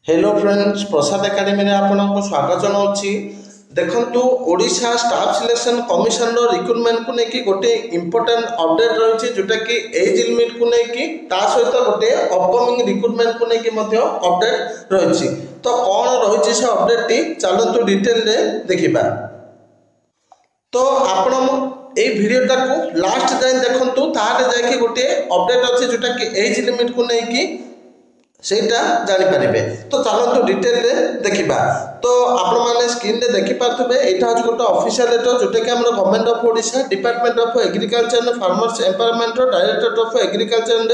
Hello friends, प्रसाद academy रे आपनको स्वागत जनाऊँगी। देखंतु ओडिशा स्टाफ सिलेक्शन कमिशन रो रिक्रुटमेंट को लेकिन गोटे इंपोर्टेंट अपडेट रही जोटा कि एज लिमिट को लेकिन ता सहित गोटे अपकमिंग रिक्रुटमेंट को लेकिन अपडेट रही। तो कौन रही से अपडेट टी चलतु डिटेल रे देखिबा। तो आपण ए वीडियोटा को लास्ट जाए देखंतु ताले जाके गोटे अपडेट अच्छे जोटा कि एज लिमिट को लेकिन सेटा जानी पारिबे। तो चलतो डिटेल रे देखिबा। तो आपण माने स्क्रीन रे देखि पारथबे एटा हो गोटे ऑफिशियल लेटर जोटे कि हमर government of Odisha department of agriculture and farmers empowerment director of agriculture and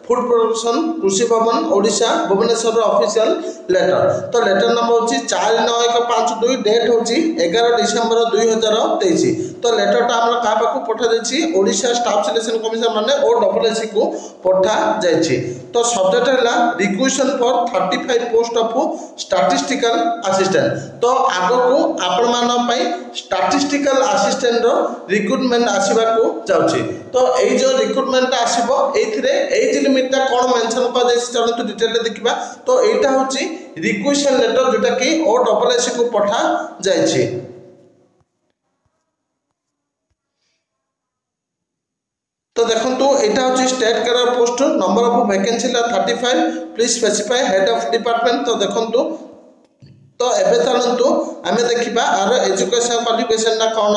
food production कृषि भवन ओडिशा भुवनेश्वर ऑफिशियल लेटर। तो लेटर नंबर होची 495152 डेट होची 11 डिसेंबर 2023। तो लेटरटा हमर का पाखु पठा जायछि ओडिशा स्टाफ सिलेक्शन कमिशन माने ओडब्ल्यूएससी को पठा जायछि। तो सब्जेक्ट हैला requisition for 35 post of statistical assistant. तो आगो को आपण मान पई स्टैटिस्टिकल असिस्टेंट रो रिक्रुटमेंट आसीबा को जाउछि। तो एई जो रिक्रुटमेंट आसीबो एथिरे एज लिमिट ता कोन मेंशन कर जायछि चलो तो डिटेल रे देखिबा। तो एटा होछि रिक्वेशन लेटर जोटा कि ओडब्ल्यूएससी को पठा जायछि। तो देखंतु एटा होछि state cadre post number of vacancy ला 35 please specify head of department. तो देखंतु तो एबे चलंतु आमे देखिबा आर एजुकेशन क्वालिफिकेशन ना कोन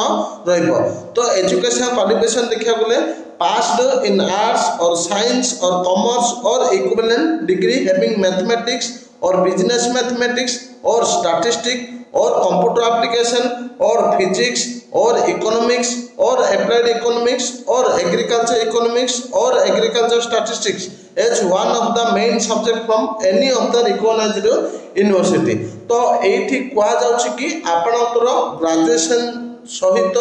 रहइबो। तो एजुकेशन क्वालिफिकेशन देखिया गले पास्ड इन आर्ट्स और साइंस और कॉमर्स और इक्विवेलेंट डिग्री हैविंग मैथमेटिक्स और बिजनेस मैथमेटिक्स और स्टैटिस्टिक्स और कंप्यूटर एप्लीकेशन और फिजिक्स और इकोनॉमिक्स और एप्लाइड इकोनॉमिक्स और एग्रीकल्चर इकोनॉमिक्स और agriculture statistics as one of the main subject from any of the recognized university. तो एठी कहा जाउछि कि आपनकर ग्रेजुएशन सहित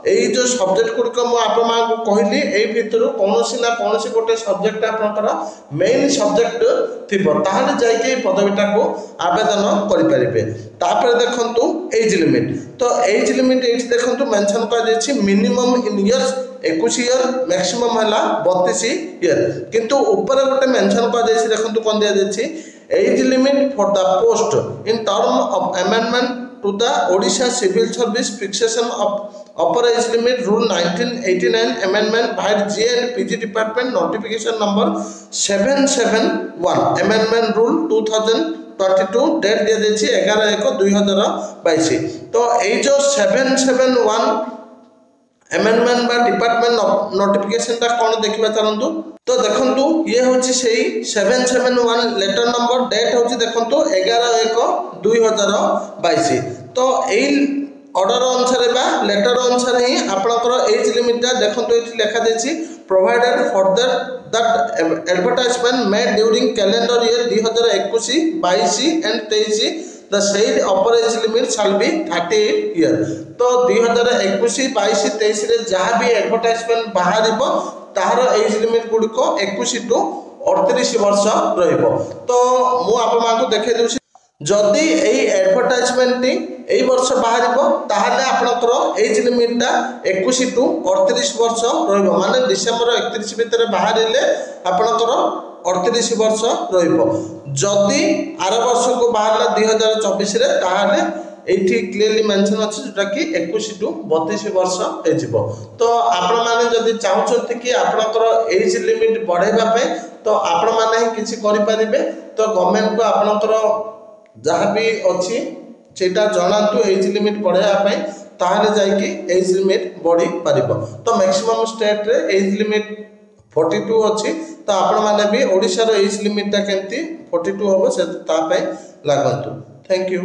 एई जो सब्जेक्ट गुड़िक मुझे कहली एई भितर कौनसी ना कौनसी गोटे सब्जेक्ट आपनकर मेन सब्जेक्ट थिबो ताहले जाइके पदवीटा को आवेदन करि परिबे। तापर देखंतु एज लिमिट। तो एज लिमिट एज देखंतु मेंशन कर देछि minimum in years 21 year maximum हला 32 ईयर। किंतु ऊपर गोटे मेंशन कर देछि देखंतु कोन दिया देछि age limit for the post in term of amendment to the Odisha Civil Service fixation of upper age limit rule 1989 amendment by J and PG department notification number 771 amendment rule 2022 date दिया देछि 11/1/2022। तो ए जो 771 amendment बा department notification ता कोन देखिबा चलंतु। तो देखंतु ये होछि सेही 771 लेटर नंबर डेट होछि देखंतु 11/1/2022। तो एई ऑर्डर अनुसार बा लेटर अनुसार ही आपनकर एज लिमिट ता देखंतु एठी लिखा देछि provided for that advertisement made during calendar year 2021 22 and 23 the said upper age limit shall be 38 year। तो 2021 22 23 रे जहां भी एडवर्टाइजमेंट बाहरिबो ताहार एज लिमिट गुडको 21 टू 38 वर्ष रहइबो। तो मु आप मानको देखै दउछि जदि एई एडवर्टाइजमेंट टी एई वर्ष बाहरिबो ताहाले आपनकर एज लिमिट ता 21 टू 38 वर्ष रहइबो। माने डिसेंबर 31 भितर बाहरिले आपनकर 38 वर्ष रहिबो। जदि आर वर्ष को बाहरला 2024 रे ताहाले एठी क्लियरली मेंशन अछि जोटा कि 21 टू 32 वर्ष हे जिवो। तो आपण माने जदि चाहउछथि कि आपनकर एज लिमिट बढ़ाइबा पे तो आपण माने ही किछि करि परिबे। तो गवर्नमेंट को आपनकर जहाँ भी अछि सेटा जणातु एज लिमिट बढ़ाइबा पे ताहाले जाय कि एज लिमिट बढ़ी परिबो। तो मैक्सिमम स्टेट रे एज लिमिट 42 अच्छी। तो आपण माने भी ओडिशा रो एज लिमिट ता केमती 42 होबो से ता पे लागंतु। Thank you.